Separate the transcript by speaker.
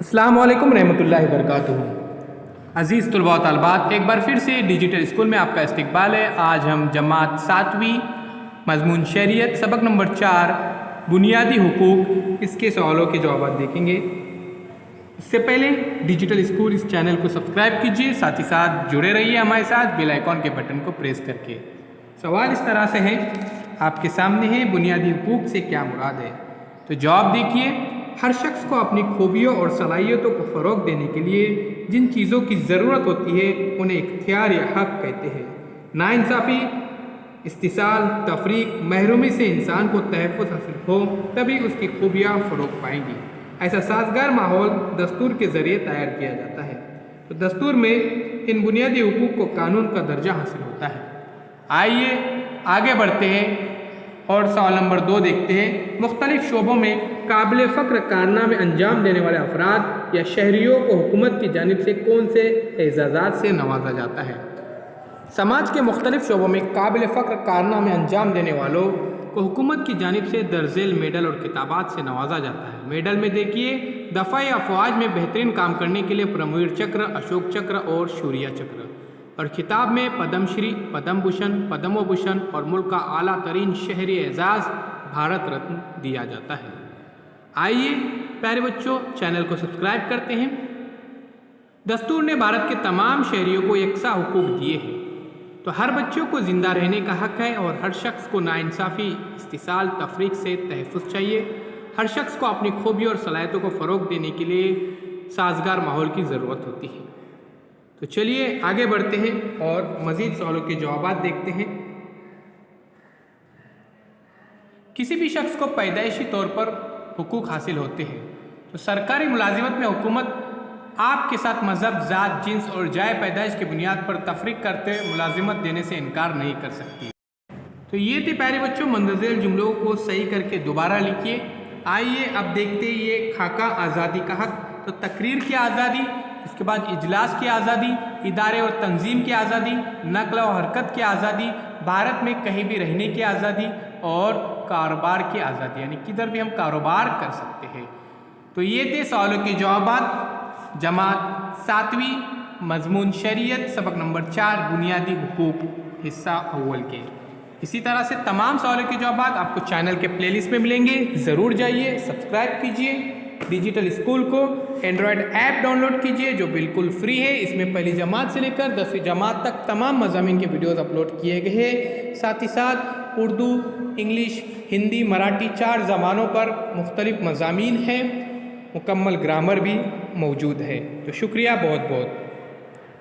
Speaker 1: السلام علیکم رحمۃ اللہ وبرکاتہ۔ عزیز طلباء و طالبات، ایک بار پھر سے ڈیجیٹل اسکول میں آپ کا استقبال ہے۔ آج ہم جماعت 7ویں مضمون شہریت سبق نمبر 4 بنیادی حقوق اس کے سوالوں کے جوابات دیکھیں گے۔ اس سے پہلے ڈیجیٹل اسکول اس چینل کو سبسکرائب کیجیے، ساتھ ہی ساتھ جڑے رہیے ہمارے ساتھ بیل آئیکن کے بٹن کو پریس کر کے۔ سوال اس طرح سے ہے، آپ کے سامنے ہے بنیادی حقوق سے کیا مراد ہے؟ تو جواب دیکھیے، ہر شخص کو اپنی خوبیوں اور صلاحیتوں کو فروغ دینے کے لیے جن چیزوں کی ضرورت ہوتی ہے انہیں اختیار یا حق کہتے ہیں۔ ناانصافی، استحصال، تفریق، محرومی سے انسان کو تحفظ حاصل ہو تبھی اس کی خوبیاں فروغ پائیں گی۔ ایسا سازگار ماحول دستور کے ذریعے تیار کیا جاتا ہے۔ تو دستور میں ان بنیادی حقوق کو قانون کا درجہ حاصل ہوتا ہے۔ آئیے آگے بڑھتے ہیں اور سوال نمبر 2 دیکھتے ہیں۔ مختلف شعبوں میں قابل فخر کارنامے انجام دینے والے افراد یا شہریوں کو حکومت کی جانب سے کون سے اعزازات سے نوازا جاتا ہے؟ سماج کے مختلف شعبوں میں قابل فخر کارنامے انجام دینے والوں کو حکومت کی جانب سے درجیل میڈل اور خطابات سے نوازا جاتا ہے۔ میڈل میں دیکھیے، دفاعی افواج میں بہترین کام کرنے کے لیے پرمویر چکر، اشوک چکر اور شوریہ چکر، اور خطاب میں پدم شری، پدم بھوشن، پدم وبھوشن اور ملک کا اعلیٰ ترین شہری اعزاز بھارت رتن دیا جاتا ہے۔ آئیے پیارے بچوں، چینل کو سبسکرائب کرتے ہیں۔ دستور نے بھارت کے تمام شہریوں کو یکساں حقوق دیے ہیں، تو ہر بچوں کو زندہ رہنے کا حق ہے اور ہر شخص کو ناانصافی، استحصال، تفریق سے تحفظ چاہیے۔ ہر شخص کو اپنی خوبیوں اور صلاحیتوں کو فروغ دینے کے لیے سازگار ماحول کی ضرورت ہوتی ہے۔ تو چلیے آگے بڑھتے ہیں اور مزید سوالوں کے جوابات دیکھتے ہیں۔ کسی بھی شخص کو پیدائشی طور پر حقوق حاصل ہوتے ہیں، تو سرکاری ملازمت میں حکومت آپ کے ساتھ مذہب، ذات، جنس اور جائے پیدائش کی بنیاد پر تفریق کرتے ملازمت دینے سے انکار نہیں کر سکتی۔ تو یہ تھے پیارے بچوں مندرجہ جملوں کو صحیح کر کے دوبارہ لکھیے۔ آئیے اب دیکھتے ہیں یہ خاکہ آزادی کا حق۔ تو تقریر کی آزادی، اس کے بعد اجلاس کی آزادی، ادارے اور تنظیم کی آزادی، نقل و حرکت کی آزادی، بھارت میں کہیں بھی رہنے کی آزادی اور کاروبار کی آزادی، یعنی کدھر بھی ہم کاروبار کر سکتے ہیں۔ تو یہ تھے سوالوں کے جوابات جماعت 7ویں مضمون شہریت سبق نمبر 4 بنیادی حقوق حصہ اول کے۔ اسی طرح سے تمام سوالوں کے جوابات آپ کو چینل کے پلے لسٹ میں ملیں گے، ضرور جائیے، سبسکرائب کیجیے ڈیجیٹل اسکول کو، اینڈرائڈ ایپ ڈاؤن لوڈ کیجیے جو بالکل فری ہے۔ اس میں پہلی جماعت سے لے کر 10ویں جماعت تک تمام مضامین کے ویڈیوز اپلوڈ کیے گئے ہیں۔ ساتھ ہی ساتھ اردو، انگلش، ہندی، مراٹھی 4 زبانوں پر مختلف مضامین ہیں، مکمل گرامر بھی موجود ہے۔ تو شکریہ بہت بہت۔